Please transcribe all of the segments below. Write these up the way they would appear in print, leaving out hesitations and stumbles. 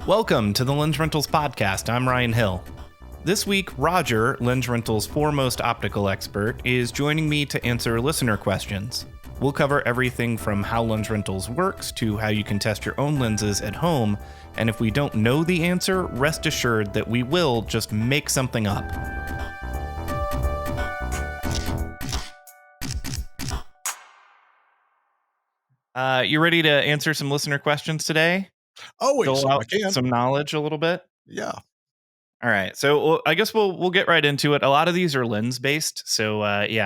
Welcome to the Lens Rentals podcast. I'm Ryan Hill. This week, Roger, Lens Rentals' foremost optical expert, is joining me to answer listener questions. We'll cover everything from how Lens Rentals works to how you can test your own lenses at home, and if we don't know the answer, rest assured that we will just make something up. You ready to answer some listener questions today? Always, Dole out I can. some knowledge a little bit? Yeah. All right, so I guess we'll get right into it. A lot of these are lens based, so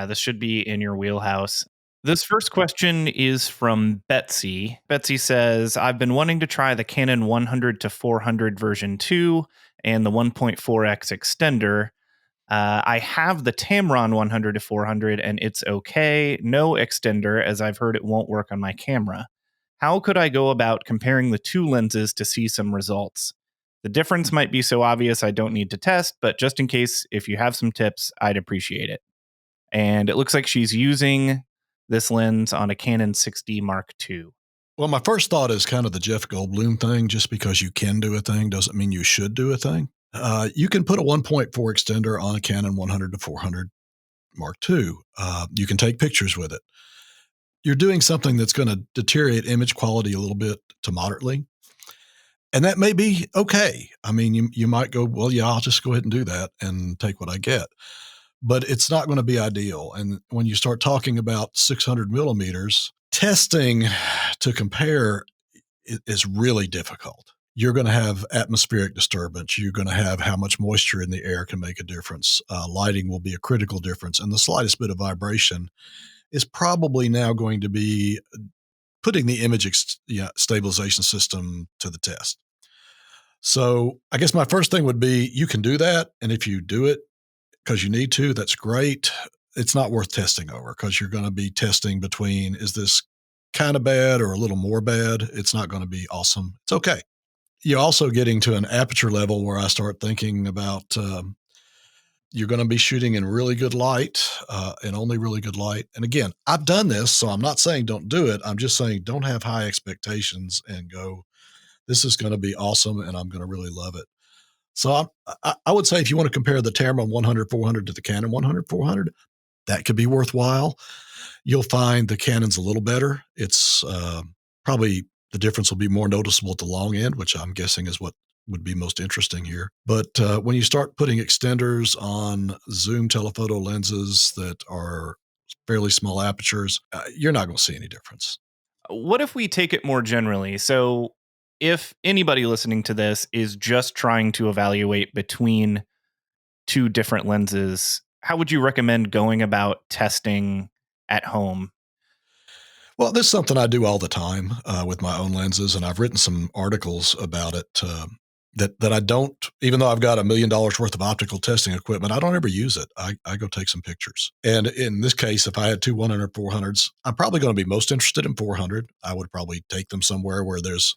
this should be in your wheelhouse. This first question is from Betsy. Betsy says, I've been wanting to try the Canon 100 to 400 version 2 and the 1.4x extender. I have the Tamron 100 to 400 and it's okay. No extender, as I've heard it won't work on my camera. How could I go about comparing the two lenses to see some results? The difference might be so obvious I don't need to test, but just in case, if you have some tips, I'd appreciate it. And it looks like she's using this lens on a Canon 6D Mark II. Well, my first thought is kind of the Jeff Goldblum thing. Just because you can do a thing doesn't mean you should do a thing. You can put a 1.4 extender on a Canon 100 to 400 Mark II. You can take pictures with it. You're doing something that's going to deteriorate image quality a little bit to moderately. And that may be okay. I mean, you might go, well, yeah, I'll just go ahead and do that and take what I get. But it's not going to be ideal. And when you start talking about 600 millimeters, testing to compare is really difficult. You're going to have atmospheric disturbance. You're going to have how much moisture in the air can make a difference. Lighting will be a critical difference. And the slightest bit of vibration is probably now going to be putting the image stabilization system to the test. So I guess my first thing would be you can do that. And if you do it because you need to, that's great. It's not worth testing over because you're going to be testing between, is this kind of bad or a little more bad? It's not going to be awesome. It's okay. You're also getting to an aperture level where I start thinking about you're going to be shooting in really good light and only really good light. And again, I've done this, so I'm not saying don't do it. I'm just saying don't have high expectations and go, this is going to be awesome and I'm going to really love it. So I would say if you want to compare the Tamron 100-400 to the Canon 100-400, that could be worthwhile. You'll find the Canon's a little better. It's probably the difference will be more noticeable at the long end, which I'm guessing is what would be most interesting here. But when you start putting extenders on zoom telephoto lenses that are fairly small apertures, you're not going to see any difference. What if we take it more generally? So if anybody listening to this is just trying to evaluate between two different lenses, how would you recommend going about testing at home? Well, this is something I do all the time with my own lenses, and I've written some articles about it that I don't, even though I've got $1 million worth of optical testing equipment, I don't ever use it. I go take some pictures. And in this case, if I had two 100-400s, I'm probably going to be most interested in 400. I would probably take them somewhere where there's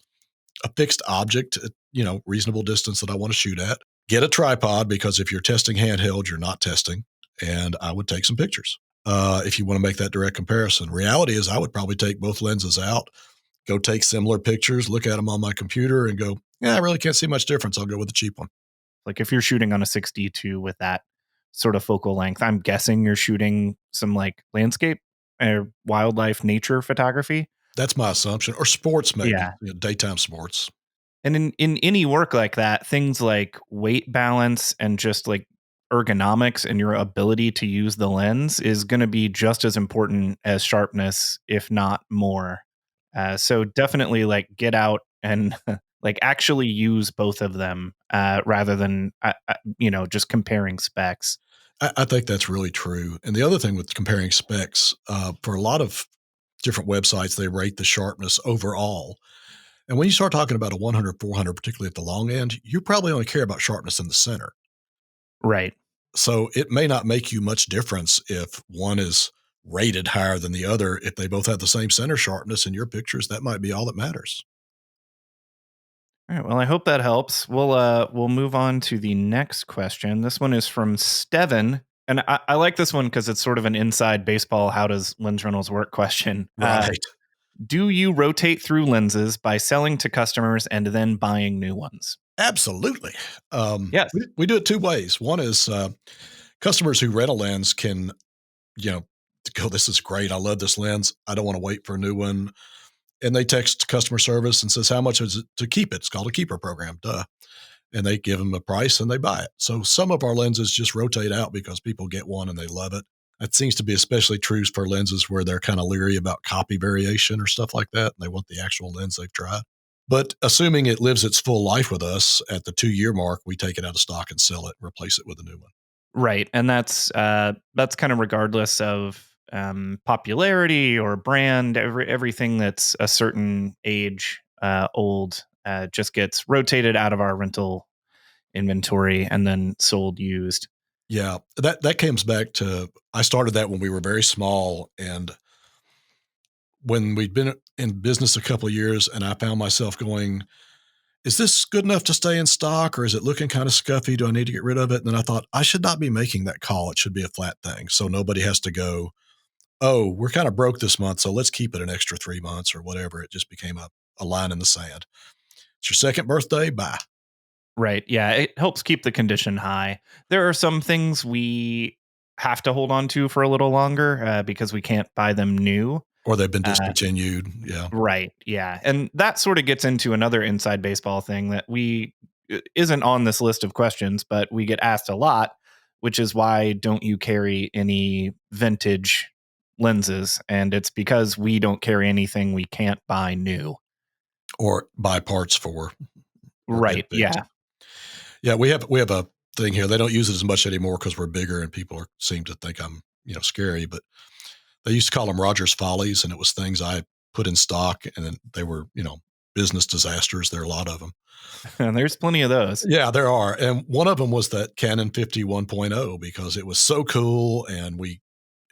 a fixed object at, reasonable distance that I want to shoot at. Get a tripod because if you're testing handheld, you're not testing. And I would take some pictures. If you want to make that direct comparison. Reality is I would probably take both lenses out, go take similar pictures, look at them on my computer and go, yeah, I really can't see much difference. I'll go with the cheap one. Like if you're shooting on a 6D2 with that sort of focal length, I'm guessing you're shooting some like landscape or wildlife nature photography. That's my assumption. Or sports, maybe. Yeah. Daytime sports. And in any work like that, things like weight balance and just like ergonomics and your ability to use the lens is going to be just as important as sharpness, if not more. So definitely like get out and like actually use both of them rather than, just comparing specs. I think that's really true. And the other thing with comparing specs, for a lot of different websites, they rate the sharpness overall. And when you start talking about a 100-400, particularly at the long end, you probably only care about sharpness in the center. Right. So it may not make you much difference if one is rated higher than the other. If they both have the same center sharpness in your pictures, that might be all that matters. All right. Well, I hope that helps. We'll move on to the next question. This one is from Steven. And I like this one because it's sort of an inside baseball, how does lens rentals work question. Right. Do you rotate through lenses by selling to customers and then buying new ones? Absolutely. Yes. We do it two ways. One is customers who rent a lens can, you know, go, this is great. I love this lens. I don't want to wait for a new one. And they text customer service and says, how much is it to keep it? It's called a keeper program. Duh. And they give them a price and they buy it. So some of our lenses just rotate out because people get one and they love it. That seems to be especially true for lenses where they're kind of leery about copy variation or stuff like that. And they want the actual lens they've tried. But assuming it lives its full life with us at the 2-year mark, we take it out of stock and sell it, replace it with a new one. Right. And that's kind of regardless of popularity or brand. Everything that's a certain age old just gets rotated out of our rental inventory and then sold used. Yeah, that comes back to, I started that when we were very small, and when we'd been in business a couple of years, and I found myself going, is this good enough to stay in stock, or is it looking kind of scuffy? Do I need to get rid of it? And then I thought, I should not be making that call. It should be a flat thing. So nobody has to go, oh, we're kind of broke this month, so let's keep it an extra 3 months or whatever. It just became a line in the sand. It's your second birthday, bye. Right. Yeah. It helps keep the condition high. There are some things we have to hold on to for a little longer because we can't buy them new. Or they've been Uh, discontinued. Yeah. right. Yeah. And that sort of gets into another inside baseball thing that we isn't on this list of questions, but we get asked a lot, which is why don't you carry any vintage lenses? And it's because we don't carry anything we can't buy new. Or buy parts for or get Right. fixed. Yeah. Yeah, we have a thing here. They don't use it as much anymore because we're bigger and people seem to think I'm, scary. But they used to call them Rogers Follies, and it was things I put in stock, and then they were, business disasters. There are a lot of them. And there's plenty of those. Yeah, there are. And one of them was that Canon 50 1.0 because it was so cool, and we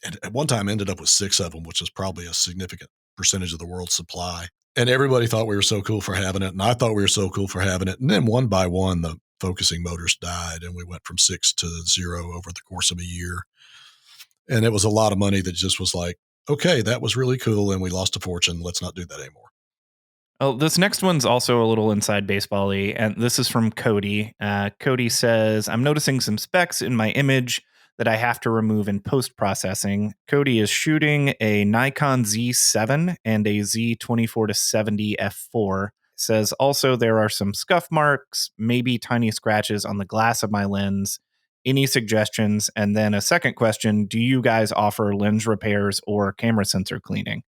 at one time ended up with 6 of them, which is probably a significant percentage of the world's supply. And everybody thought we were so cool for having it, and I thought we were so cool for having it. And then one by one, the focusing motors died, and we went from 6 to 0 over the course of a year. And it was a lot of money that just was like, okay, that was really cool, and we lost a fortune. Let's not do that anymore. Oh, this next one's also a little inside baseball-y, and this is from Cody. Cody says, I'm noticing some specs in my image that I have to remove in post-processing. Cody is shooting a Nikon Z7 and a Z24-70 f4. Says also there are some scuff marks, maybe tiny scratches on the glass of my lens. Any suggestions? And then a second question, do you guys offer lens repairs or camera sensor cleaning?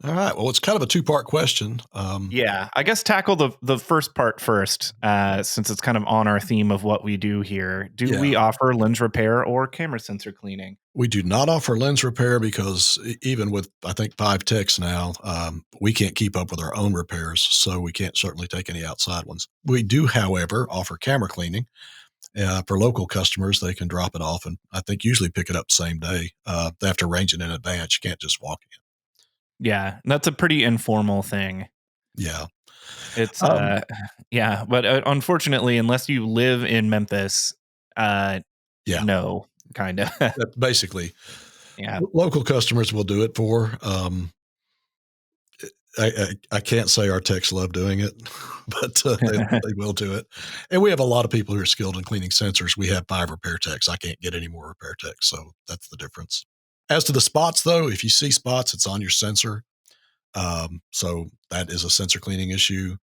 All right. Well, it's kind of a 2-part question. Yeah, I guess tackle the first part first, since it's kind of on our theme of what we do here. Do we offer lens repair or camera sensor cleaning? We do not offer lens repair because even with, I think, 5 techs now, we can't keep up with our own repairs, so we can't certainly take any outside ones. We do, however, offer camera cleaning. For local customers, they can drop it off and I think usually pick it up the same day. They have to arrange it in advance. You can't just walk in. Yeah, that's a pretty informal thing. Yeah. It's yeah, but unfortunately, unless you live in Memphis, no, kind of. Basically, Yeah. local customers will do it for. I can't say our techs love doing it, but they will do it. And we have a lot of people who are skilled in cleaning sensors. We have 5 repair techs. I can't get any more repair techs, so that's the difference. As to the spots, though, if you see spots, it's on your sensor. So that is a sensor cleaning issue.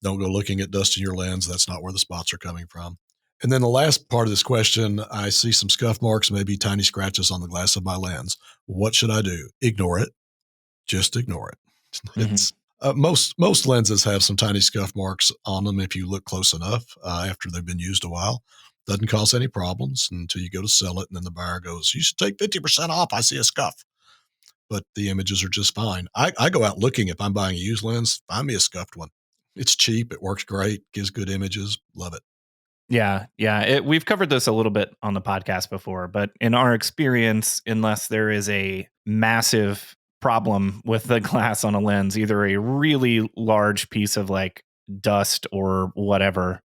Don't go looking at dust in your lens. That's not where the spots are coming from. And then the last part of this question, I see some scuff marks, maybe tiny scratches on the glass of my lens. What should I do? Ignore it. Just ignore it. It's most lenses have some tiny scuff marks on them if you look close enough after they've been used a while. Doesn't cause any problems until you go to sell it, and then the buyer goes, you should take 50% off. I see a scuff. But the images are just fine. I go out looking if I'm buying a used lens, find me a scuffed one. It's cheap. It works great. Gives good images. Love it. Yeah. We've covered this a little bit on the podcast before, but in our experience, unless there is a massive problem with the glass on a lens, either a really large piece of like dust or whatever,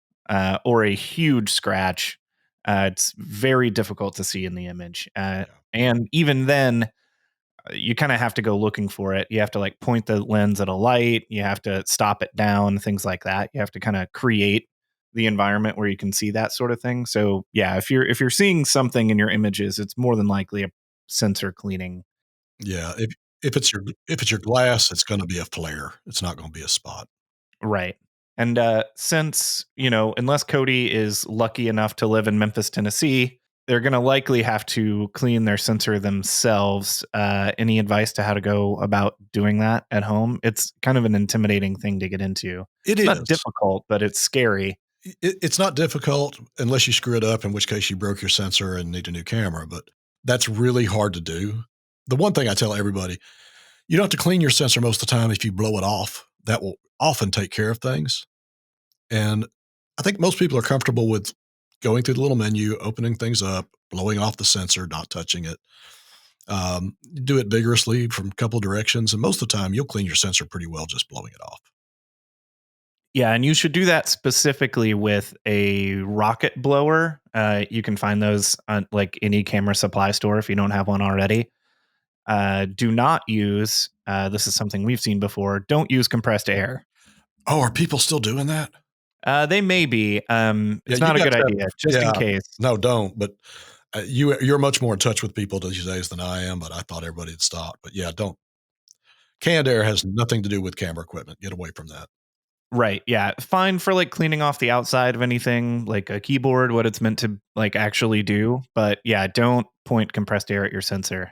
or a huge scratch, It's very difficult to see in the image. Yeah. And even then, you kind of have to go looking for it. You have to like point the lens at a light, you have to stop it down, things like that. You have to kind of create the environment where you can see that sort of thing. So yeah, if you're seeing something in your images, it's more than likely a sensor cleaning. Yeah. If it's your glass, it's going to be a flare. It's not going to be a spot. Right. And since, unless Cody is lucky enough to live in Memphis, Tennessee, they're going to likely have to clean their sensor themselves. Any advice to how to go about doing that at home? It's kind of an intimidating thing to get into. It It's not is. difficult, but it's scary. It's not difficult unless you screw it up, in which case you broke your sensor and need a new camera, but that's really hard to do. The one thing I tell everybody, you don't have to clean your sensor most of the time if you blow it off. That will often take care of things. And I think most people are comfortable with going through the little menu, opening things up, blowing off the sensor, not touching it. Do it vigorously from a couple of directions, and most of the time you'll clean your sensor pretty well just blowing it off. Yeah, and you should do that specifically with a rocket blower. You can find those on like any camera supply store if you don't have one already. Do not use, this is something we've seen before, don't use compressed air. Oh, are people still doing that? They may be. Yeah, It's you not a got good to have, idea, just in yeah, case. no, don't. But you're much more in touch with people these days than I am. But I thought everybody had stopped. But yeah, don't. Canned air has nothing to do with camera equipment. Get away from that. Right. Yeah. Fine for like cleaning off the outside of anything, like a keyboard, what it's meant to like actually do. But yeah, don't point compressed air at your sensor.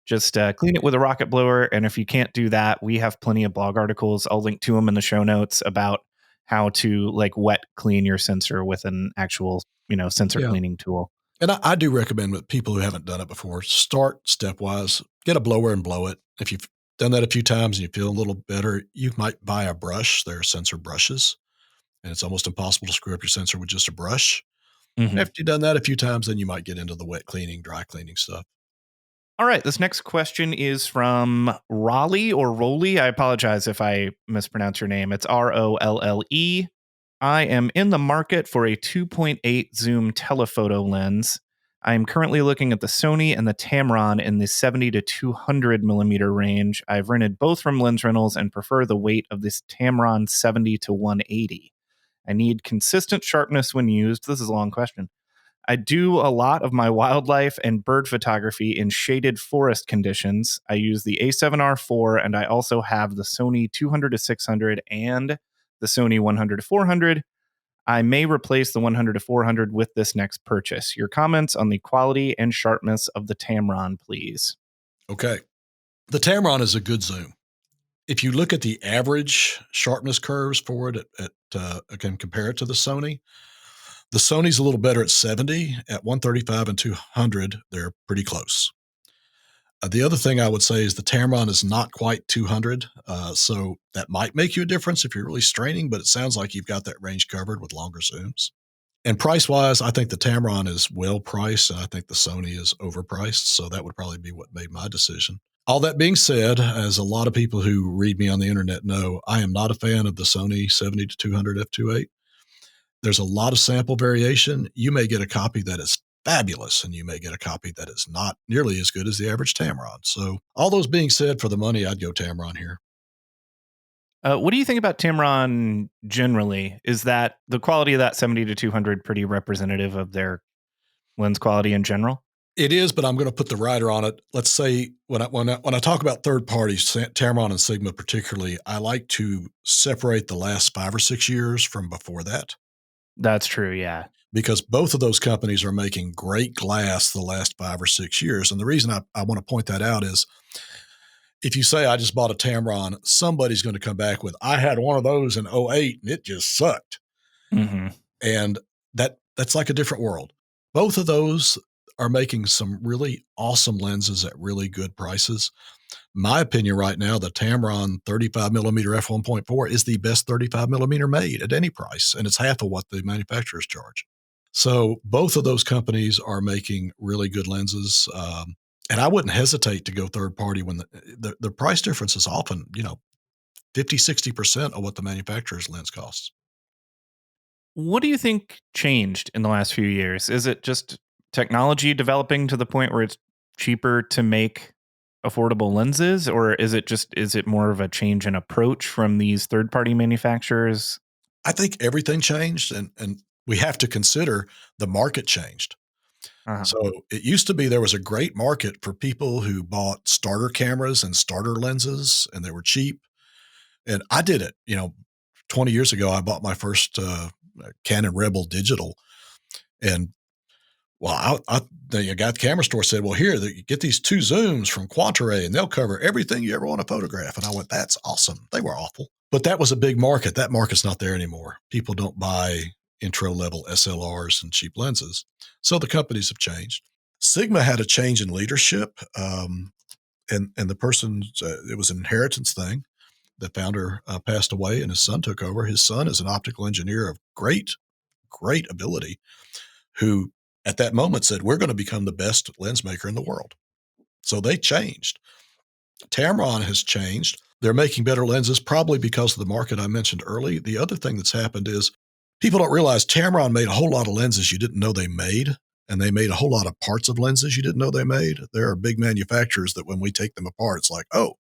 Just clean it with a rocket blower. And if you can't do that, we have plenty of blog articles. I'll link to them in the show notes about how to like wet clean your sensor with an actual, sensor Yeah. cleaning tool. And I do recommend with people who haven't done it before, start stepwise, get a blower and blow it. If you've done that a few times and you feel a little better, you might buy a brush. There are sensor brushes, and it's almost impossible to screw up your sensor with just a brush. And Mhm. after you've done that a few times, then you might get into the wet cleaning, dry cleaning stuff. All right. This next question is from Raleigh or Rolly. I apologize if I mispronounce your name. It's Rolle. I am in the market for a 2.8 zoom telephoto lens. I am currently looking at the Sony and the Tamron in the 70 to 200 millimeter range. I've rented both from Lens Rentals and prefer the weight of this Tamron 70 to 180. I need consistent sharpness when used. This is a long question. I do a lot of my wildlife and bird photography in shaded forest conditions. I use the A7R4 and I also have the Sony 200 to 600 and the Sony 100 to 400. I may replace the 100 to 400 with this next purchase. Your comments on the quality and sharpness of the Tamron, please. Okay. The Tamron is a good zoom. If you look at the average sharpness curves for it, again, compare it to the Sony's a little better at 70. At 135 and 200, they're pretty close. The other thing I would say is the Tamron is not quite 200, so that might make you a difference if you're really straining, but it sounds like you've got that range covered with longer zooms. And price-wise, I think the Tamron is well priced, and I think the Sony is overpriced, so that would probably be what made my decision. All that being said, as a lot of people who read me on the internet know, I am not a fan of the Sony 70 to 200 f2.8. There's a lot of sample variation. You may get a copy that is fabulous, and you may get a copy that is not nearly as good as the average Tamron. So, all those being said, for the money, I'd go Tamron here. What do you think about Tamron generally? Is that the quality of that 70 to 200 pretty representative of their lens quality in general? It is, but I'm going to put the rider on it. Let's say when I talk about third parties, Tamron and Sigma particularly, I like to separate the last 5 or 6 years from before that, That's true. Yeah. because both of those companies are making great glass the last 5 or 6 years. And the reason I want to point that out is if you say I just bought a Tamron, somebody's going to come back with, I had one of those in '08 and it just sucked. Mm-hmm. And that's like a different world. Both of those are making some really awesome lenses at really good prices. My opinion right now, the Tamron 35 millimeter f1.4 is the best 35 millimeter made at any price, and it's half of what the manufacturers charge. So both of those companies are making really good lenses. And I wouldn't hesitate to go third party when the price difference is often, 50, 60% of what the manufacturer's lens costs. What do you think changed in the last few years? Is it just technology developing to the point where it's cheaper to make affordable lenses, or is it more of a change in approach from these third-party manufacturers? I think everything changed, and we have to consider the market changed. Uh-huh. So it used to be there was a great market for people who bought starter cameras and starter lenses, and they were cheap. And I did it. 20 years ago, I bought my first Canon Rebel digital, and the guy at the camera store said, "Well, here, you get these two zooms from Quantaray, and they'll cover everything you ever want to photograph." And I went, "That's awesome." They were awful, but that was a big market. That market's not there anymore. People don't buy intro level SLRs and cheap lenses, so the companies have changed. Sigma had a change in leadership, and the person, it was an inheritance thing. The founder passed away, and his son took over. His son is an optical engineer of great ability, who at that moment said, "We're going to become the best lens maker in the world." So they changed. Tamron has changed. They're making better lenses, probably because of the market I mentioned early. The other thing that's happened is people don't realize Tamron made a whole lot of lenses you didn't know they made, and they made a whole lot of parts of lenses you didn't know they made. There are big manufacturers that when we take them apart, it's like, "Oh,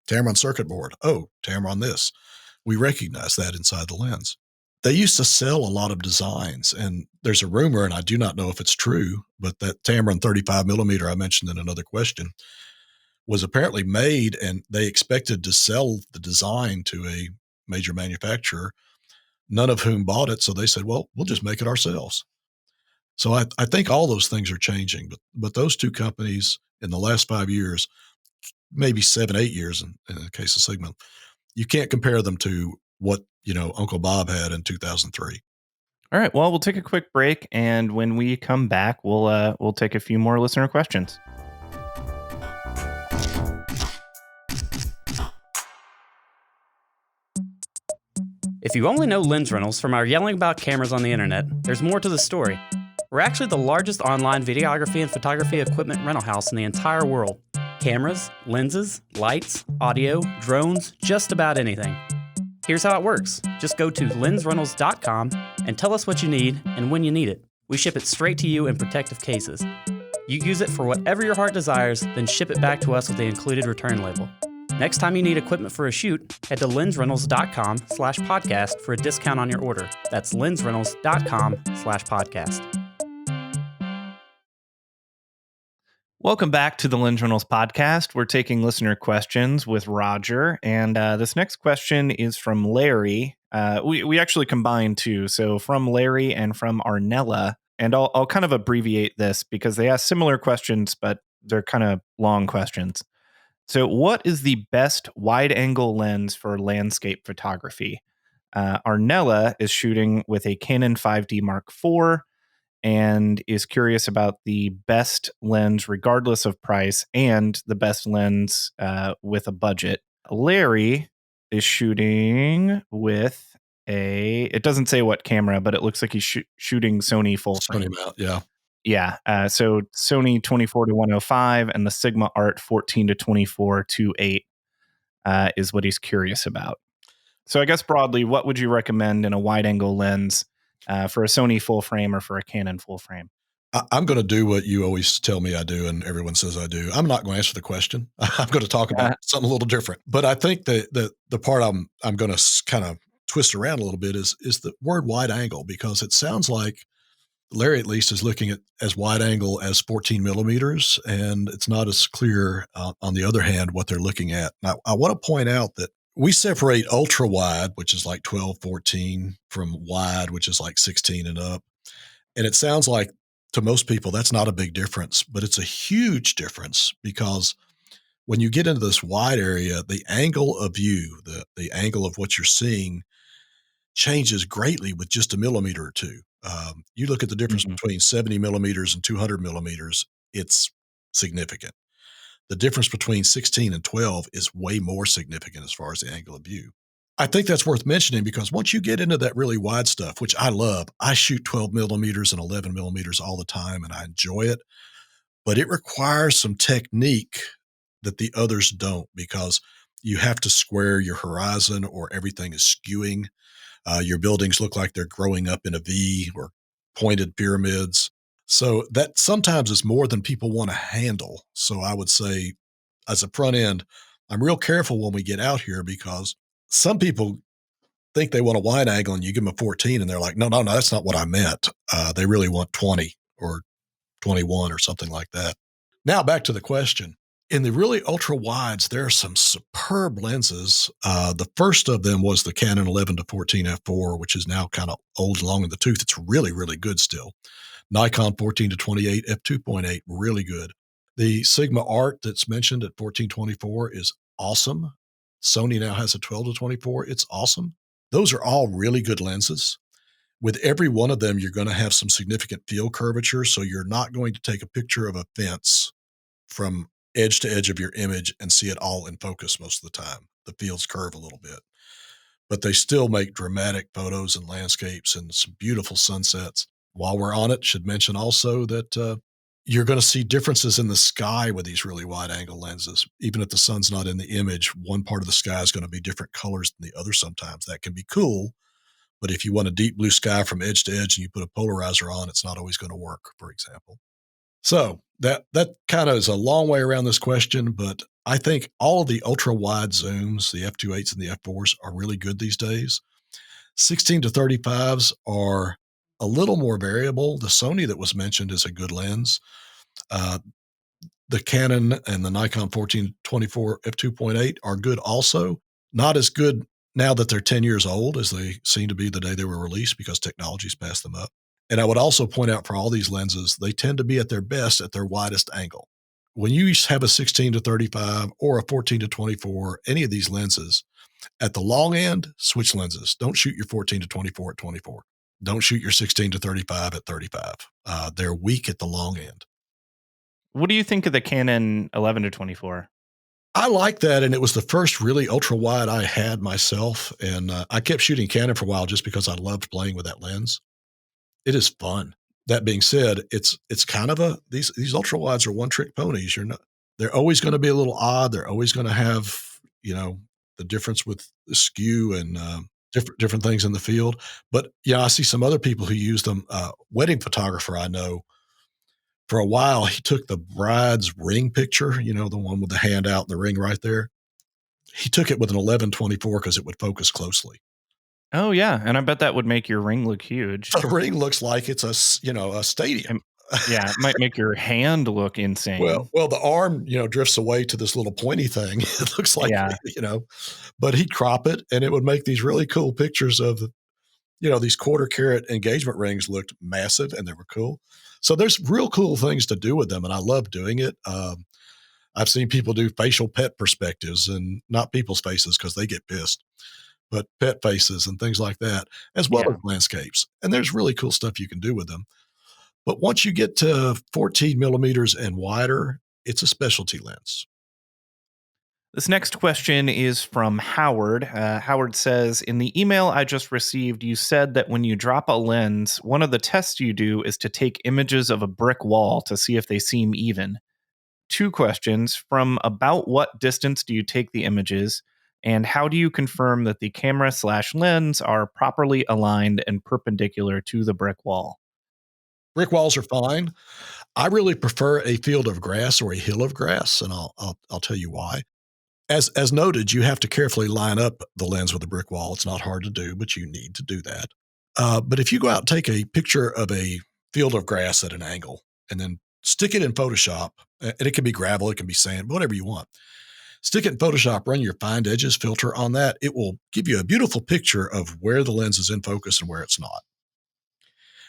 Tamron circuit board. Oh, Tamron this." We recognize that inside the lens. They used to sell a lot of designs, and there's a rumor, and I do not know if it's true, but that Tamron 35 millimeter I mentioned in another question was apparently made, and they expected to sell the design to a major manufacturer, none of whom bought it. So they said, "Well, we'll just make it ourselves." So I think all those things are changing, but those two companies in the last 5 years, maybe 7, 8 years in the case of Sigma, you can't compare them to what, Uncle Bob had in 2003. All right. Well, we'll take a quick break, and when we come back, we'll take a few more listener questions. If you only know Lens Rentals from our yelling about cameras on the internet, there's more to the story. We're actually the largest online videography and photography equipment rental house in the entire world. Cameras, lenses, lights, audio, drones, just about anything. Here's how it works. Just go to lensrentals.com and tell us what you need and when you need it. We ship it straight to you in protective cases. You use it for whatever your heart desires, then ship it back to us with the included return label. Next time you need equipment for a shoot, head to lensrentals.com/podcast for a discount on your order. That's lensrentals.com/podcast. Welcome back to the Lens Rentals podcast. We're taking listener questions with Roger, and this next question is from Larry. We actually combined two, so from Larry and from Arnella, and I'll kind of abbreviate this because they ask similar questions, but they're kind of long questions. So, what is the best wide-angle lens for landscape photography? Arnella is shooting with a Canon 5D Mark IV and is curious about the best lens regardless of price and the best lens with a budget. Larry is shooting with it doesn't say what camera, but it looks like he's shooting Sony full frame. Sony mount, yeah. Yeah. So Sony 24-105 and the Sigma Art 14-24-28 is what he's curious about. So I guess broadly, what would you recommend in a wide angle lens for a Sony full frame or for a Canon full frame? I'm going to do what you always tell me I do, and everyone says I do. I'm not going to answer the question. I'm going to talk about something a little different. But I think the part I'm going to kind of twist around a little bit is the word wide angle, because it sounds like Larry at least is looking at as wide angle as 14 millimeters, and it's not as clear on the other hand what they're looking at. Now, I want to point out that we separate ultra wide, which is like 12, 14, from wide, which is like 16 and up. And it sounds like to most people that's not a big difference, but it's a huge difference, because when you get into this wide area, the angle of view, the angle of what you're seeing changes greatly with just a millimeter or two. You look at the difference between 70 millimeters and 200 millimeters, it's significant. The difference between 16 and 12 is way more significant as far as the angle of view. I think that's worth mentioning, because once you get into that really wide stuff, which I love, I shoot 12 millimeters and 11 millimeters all the time, and I enjoy it, but it requires some technique that the others don't, because you have to square your horizon or everything is skewing. Your buildings look like they're growing up in a V or pointed pyramids. So that sometimes is more than people want to handle. So I would say, as a front end, I'm real careful when we get out here because some people think they want a wide angle and you give them a 14 and they're like, no, that's not what I meant. They really want 20 or 21 or something like that. Now back to the question. In the really ultra wides, there are some superb lenses. The first of them was the Canon 11 to 14 f4, which is now kind of old and long in the tooth. It's really, really good still. Nikon 14 to 28 f2.8, really good. The Sigma Art that's mentioned at 1424 is awesome. Sony now has a 12 to 24. It's awesome. Those are all really good lenses. With every one of them, you're going to have some significant field curvature. So you're not going to take a picture of a fence from edge to edge of your image and see it all in focus most of the time. The fields curve a little bit, but they still make dramatic photos and landscapes and some beautiful sunsets. While we're on it, should mention also that you're going to see differences in the sky with these really wide angle lenses. Even if the sun's not in the image, one part of the sky is going to be different colors than the other sometimes. That can be cool. But if you want a deep blue sky from edge to edge and you put a polarizer on, it's not always going to work, for example. So that kind of is a long way around this question, but I think all of the ultra wide zooms, the f2.8s and the f4s, are really good these days. 16 to 35s are a little more variable. The Sony that was mentioned is a good lens. The Canon and the Nikon 1424 f2.8 are good also. Not as good now that they're 10 years old as they seem to be the day they were released because technology's passed them up. And I would also point out for all these lenses, they tend to be at their best at their widest angle. When you have a 16 to 35 or a 14 to 24, any of these lenses, at the long end, switch lenses. Don't shoot your 14 to 24 at 24. Don't shoot your 16 to 35 at 35. They're weak at the long end. What do you think of the Canon 11 to 24? I like that, and it was the first really ultra wide I had myself, and I kept shooting Canon for a while just because I loved playing with that lens. It is fun. That being said, it's kind of these ultra wides are one trick ponies. They're always going to be a little odd. They're always going to have the difference with the skew and different things in the field. But I see some other people who use them. Wedding photographer I know, for a while he took the bride's ring picture, the one with the hand out and the ring right there. He took it with an 11-24 because it would focus closely. Oh yeah, and I bet that would make your ring look huge. The ring looks like it's a stadium. Yeah, it might make your hand look insane. Well, the arm, drifts away to this little pointy thing. It looks like, but he'd crop it and it would make these really cool pictures of these 1/4 carat engagement rings looked massive and they were cool. So there's real cool things to do with them. And I love doing it. I've seen people do facial pet perspectives and not people's faces because they get pissed, but pet faces and things like that, as well as landscapes. And there's really cool stuff you can do with them. But once you get to 14 millimeters and wider, it's a specialty lens. This next question is from Howard. Howard says, in the email I just received, you said that when you drop a lens, one of the tests you do is to take images of a brick wall to see if they seem even. 2 questions. From about what distance do you take the images? And how do you confirm that the camera/lens are properly aligned and perpendicular to the brick wall? Brick walls are fine. I really prefer a field of grass or a hill of grass, and I'll tell you why. As noted, you have to carefully line up the lens with a brick wall. It's not hard to do, but you need to do that. But if you go out and take a picture of a field of grass at an angle and then stick it in Photoshop, and it can be gravel, it can be sand, whatever you want. Stick it in Photoshop, run your find edges filter on that. It will give you a beautiful picture of where the lens is in focus and where it's not.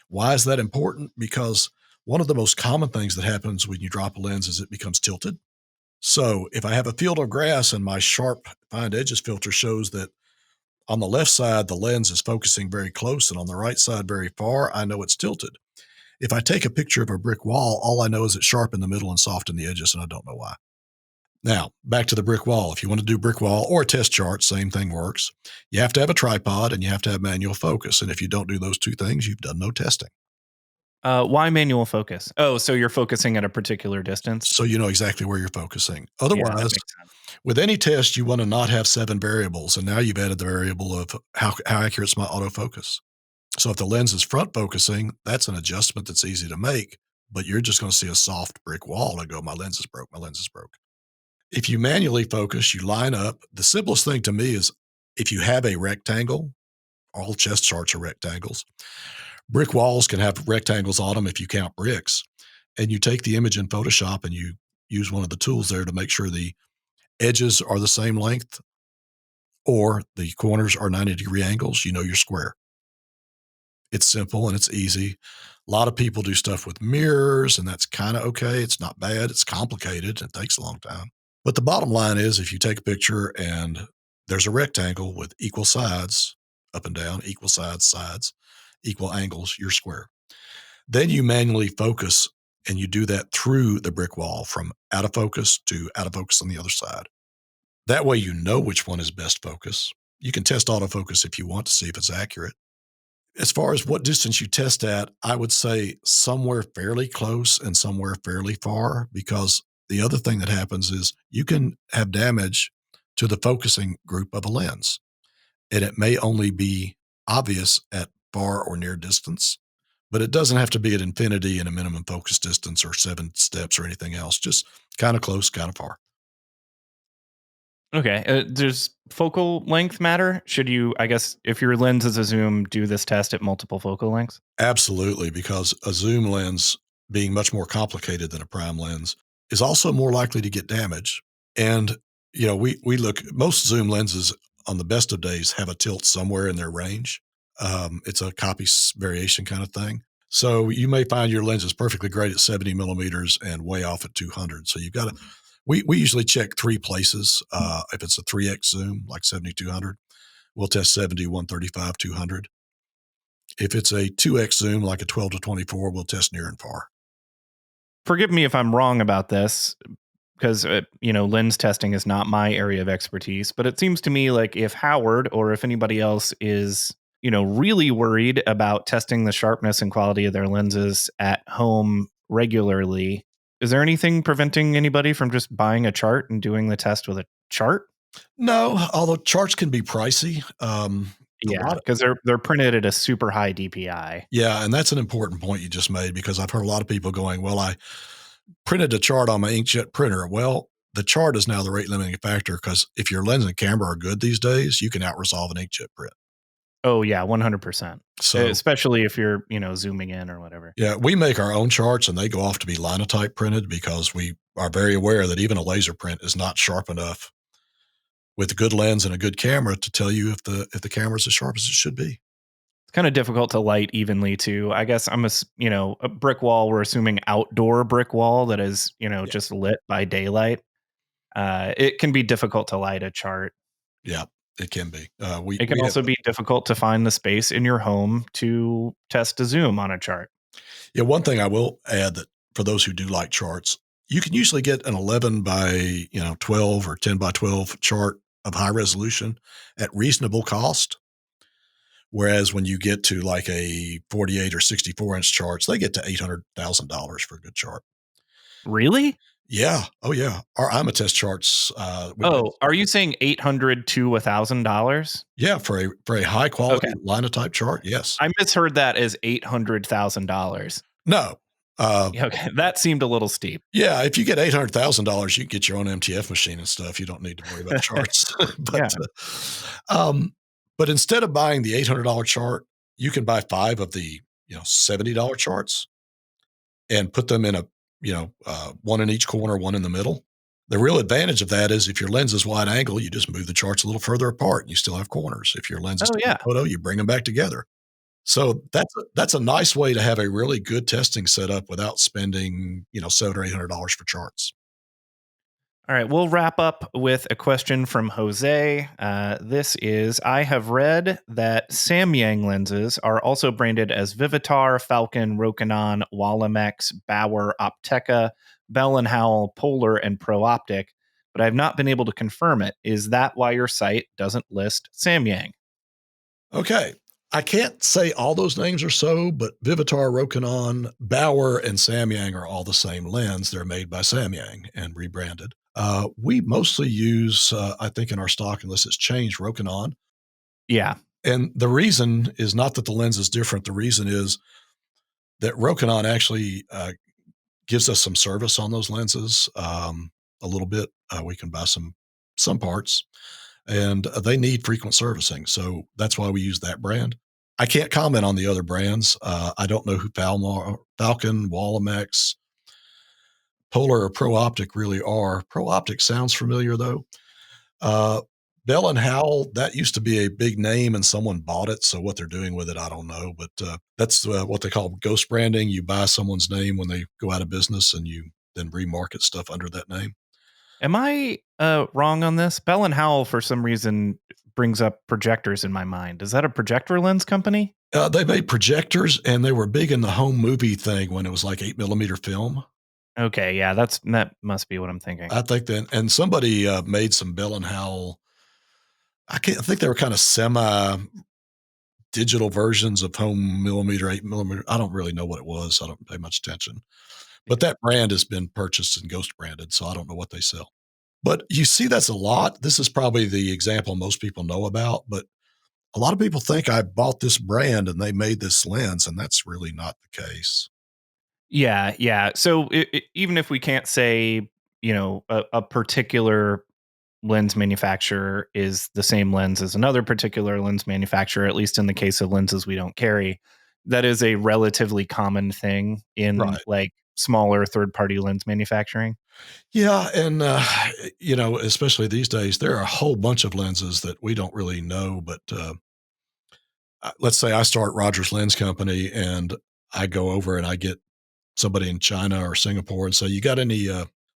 Why is that important? Because one of the most common things that happens when you drop a lens is it becomes tilted. So if I have a field of grass and my sharp find edges filter shows that on the left side, the lens is focusing very close and on the right side, very far, I know it's tilted. If I take a picture of a brick wall, all I know is it's sharp in the middle and soft in the edges, and I don't know why. Now, back to the brick wall. If you want to do brick wall or a test chart, same thing works. You have to have a tripod and you have to have manual focus. And if you don't do those 2 things, you've done no testing. Why manual focus? Oh, so you're focusing at a particular distance? So you know exactly where you're focusing. Yeah, that Otherwise, makes sense. with any test, you want to not have 7 variables. And now you've added the variable of how accurate is my autofocus. So if the lens is front focusing, that's an adjustment that's easy to make, but you're just going to see a soft brick wall and go, my lens is broke, my lens is broke. If you manually focus, you line up. The simplest thing to me is if you have a rectangle, all chest charts are rectangles. Brick walls can have rectangles on them if you count bricks. And you take the image in Photoshop and you use one of the tools there to make sure the edges are the same length or the corners are 90-degree angles, you know you're square. It's simple and it's easy. A lot of people do stuff with mirrors, and that's kind of okay. It's not bad. It's complicated. It takes a long time. But the bottom line is if you take a picture and there's a rectangle with equal sides, up and down, equal sides, equal angles, you're square. Then you manually focus, and you do that through the brick wall from out of focus to out of focus on the other side. That way you know which one is best focus. You can test autofocus if you want to see if it's accurate. As far as what distance you test at, I would say somewhere fairly close and somewhere fairly far, because the other thing that happens is you can have damage to the focusing group of a lens, and it may only be obvious at far or near distance, but it doesn't have to be at infinity and a minimum focus distance or 7 steps or anything else, just kind of close, kind of far. Okay. Does focal length matter? Should you, I guess, if your lens is a zoom, do this test at multiple focal lengths? Absolutely, because a zoom lens, being much more complicated than a prime lens, is also more likely to get damage. And, you know, we look, most zoom lenses on the best of days have a tilt somewhere in their range. It's a copy variation kind of thing. So you may find your lens is perfectly great at 70 millimeters and way off at 200. So you've got to, we usually check 3 places. If it's a 3x zoom, like 70-200, we'll test 70, 135, 200. If it's a 2x zoom, like a 12-24, we'll test near and far. Forgive me if I'm wrong about this, because lens testing is not my area of expertise, but it seems to me like if Howard or if anybody else is really worried about testing the sharpness and quality of their lenses at home regularly, is there anything preventing anybody from just buying a chart and doing the test with a chart? No, although charts can be pricey. Yeah, because they're printed at a super high DPI. Yeah, and that's an important point you just made, because I've heard a lot of people going, well, I printed a chart on my inkjet printer. Well, the chart is now the rate limiting factor, because if your lens and camera are good these days, you can out-resolve an inkjet print. Oh, yeah, 100%. So, especially if you're, zooming in or whatever. Yeah, we make our own charts, and they go off to be linotype printed, because we are very aware that even a laser print is not sharp enough with a good lens and a good camera to tell you if the camera is as sharp as it should be. It's kind of difficult to light evenly too. I guess a brick wall. We're assuming outdoor brick wall that is, just lit by daylight. It can be difficult to light a chart. Yeah, it can be. It can also be difficult to find the space in your home to test a zoom on a chart. Yeah, one thing I will add, that for those who do like charts, you can usually get an 11 by 12 or 10 by 12 chart of high resolution at reasonable cost. Whereas when you get to like a 48 or 64 inch charts, they get to $800,000 for a good chart. Really? Yeah. Oh yeah. Our Imatest charts. Are you saying $800 to $1,000? Yeah, for a high quality linotype chart. Yes. I misheard that as $800,000. No. Okay, that seemed a little steep. Yeah, if you get $800,000, you can get your own MTF machine and stuff. You don't need to worry about charts. But instead of buying the $800 chart, you can buy 5 of the $70 charts and put them in a one in each corner, one in the middle. The real advantage of that is if your lens is wide angle, you just move the charts a little further apart and you still have corners. If your lens is photo, you bring them back together. So that's a nice way to have a really good testing setup without spending $700 or $800 for charts. All right, we'll wrap up with a question from Jose. This is, I have read that Samyang lenses are also branded as Vivitar, Falcon, Rokinon, Wallimex, Bauer, Opteca, Bell & Howell, Polar, and ProOptic, but I have not been able to confirm it. Is that why your site doesn't list Samyang? Okay. I can't say all those names are so, but Vivitar, Rokinon, Bauer, and Samyang are all the same lens. They're made by Samyang and rebranded. We mostly use, I think in our stock, unless it's changed, Rokinon. Yeah. And the reason is not that the lens is different. The reason is that Rokinon actually gives us some service on those lenses a little bit. We can buy some parts, and they need frequent servicing. So that's why we use that brand. I can't comment on the other brands. I don't know who Falcon, Wallimex, Polar, or Pro Optic really are. Pro Optic sounds familiar, though. Bell and Howell, that used to be a big name and someone bought it. So what they're doing with it, I don't know. But that's what they call ghost branding. You buy someone's name when they go out of business and you then remarket stuff under that name. Am I wrong on this? Bell and Howell, for some reason, brings up projectors in my mind. Is that a projector lens company? They made projectors, and they were big in the home movie thing when it was like 8mm film. Okay, yeah, that must be what I'm thinking. I think that, and somebody made some Bell and Howell. I think they were kind of semi-digital versions of home millimeter, 8mm. I don't really know what it was. I don't pay much attention. But that brand has been purchased and ghost branded, so I don't know what they sell. But you see, that's a lot. This is probably the example most people know about, but a lot of people think I bought this brand and they made this lens, and that's really not the case. Yeah. So even if we can't say, a particular lens manufacturer is the same lens as another particular lens manufacturer, at least in the case of lenses we don't carry, that is a relatively common thing in like smaller third-party lens manufacturing. Yeah. And, especially these days, there are a whole bunch of lenses that we don't really know. But let's say I start Rogers Lens Company and I go over and I get somebody in China or Singapore and say, you got any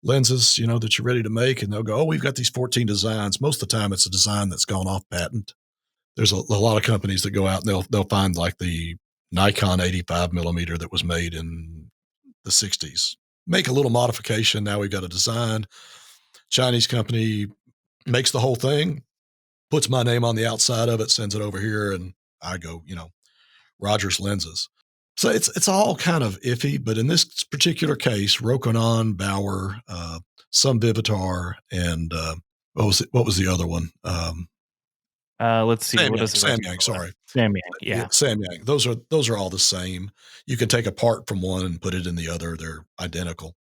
lenses, that you're ready to make? And they'll go, oh, we've got these 14 designs. Most of the time it's a design that's gone off patent. There's a lot of companies that go out and they'll find like the Nikon 85mm that was made in the 60s. Make a little modification. Now we've got a design. Chinese company makes the whole thing, puts my name on the outside of it, sends it over here, and I go, Rogers Lenses. So it's all kind of iffy, but in this particular case, Rokinon, Bauer, some Vivitar, and what was the other one? Let's see. Samyang, sorry. Samyang, yeah. Samyang. Those are all the same. You can take a part from one and put it in the other. They're identical.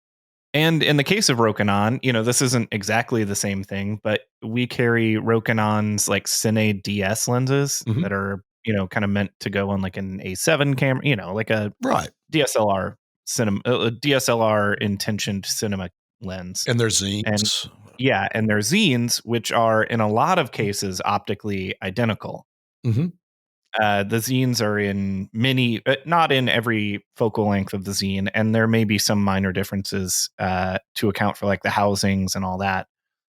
And in the case of Rokinon, this isn't exactly the same thing, but we carry Rokinon's like Cine DS lenses that are, kind of meant to go on like an A7 camera, like a DSLR DSLR intentioned cinema lens. And they're zines. And they're zines, which are in a lot of cases optically identical. Mm-hmm. The zines are in many, not in every focal length of the zine, and there may be some minor differences to account for like the housings and all that.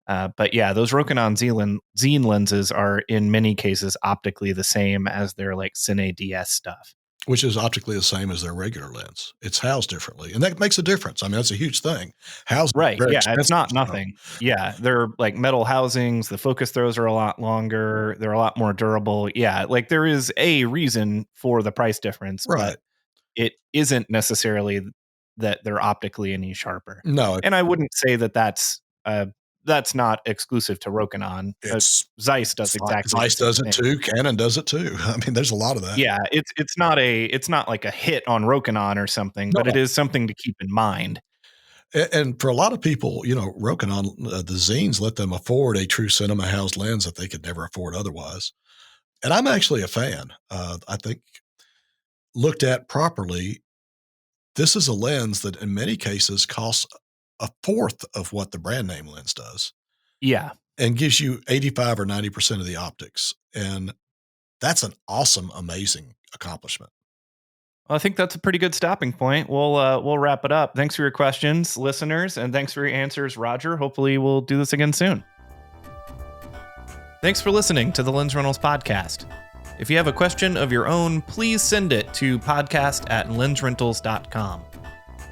But yeah, those Rokinon zine lenses are in many cases optically the same as their like Cine DS stuff. Which is optically the same as their regular lens. It's housed differently. And that makes a difference. I mean, that's a huge thing. Housed right. Yeah, it's not nothing. Yeah, they're like metal housings. The focus throws are a lot longer. They're a lot more durable. Yeah, like there is a reason for the price difference. Right. But it isn't necessarily that they're optically any sharper. No. And I wouldn't say that that's not exclusive to Rokinon. Zeiss does exactly. Zeiss does it too. Canon does it too. I mean, there's a lot of that. Yeah, it's not like a hit on Rokinon or something, but it is something to keep in mind. And for a lot of people, Rokinon, the zines let them afford a true cinema housed lens that they could never afford otherwise. And I'm actually a fan. I think looked at properly, this is a lens that in many cases costs a fourth of what the brand name lens does. Yeah. And gives you 85 or 90% of the optics. And that's an awesome, amazing accomplishment. Well, I think that's a pretty good stopping point. We'll wrap it up. Thanks for your questions, listeners, and thanks for your answers, Roger. Hopefully we'll do this again soon. Thanks for listening to the Lens Rentals podcast. If you have a question of your own, please send it to podcast@lensrentals.com.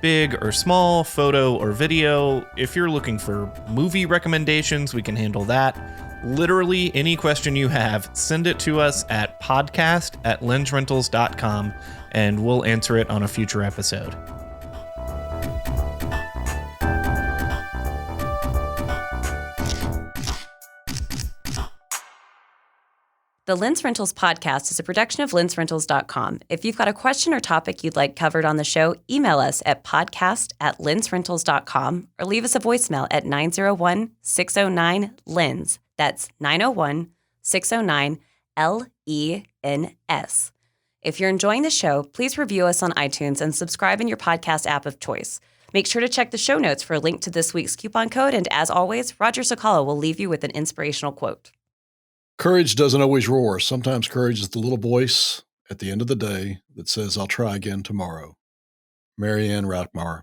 Big or small, photo or video. If you're looking for movie recommendations, we can handle that. literally any question you have, send it to us at podcast@lensrentals.com, and we'll answer it on a future episode. The Lens Rentals podcast is a production of Lensrentals.com. If you've got a question or topic you'd like covered on the show, email us at podcast@lensrentals.com or leave us a voicemail at 901-609-LENS. That's 901-609-LENS. If you're enjoying the show, please review us on iTunes and subscribe in your podcast app of choice. Make sure to check the show notes for a link to this week's coupon code, and as always, Roger Cicala will leave you with an inspirational quote. Courage doesn't always roar. Sometimes courage is the little voice at the end of the day that says, I'll try again tomorrow. Mary Ann Rathmauer.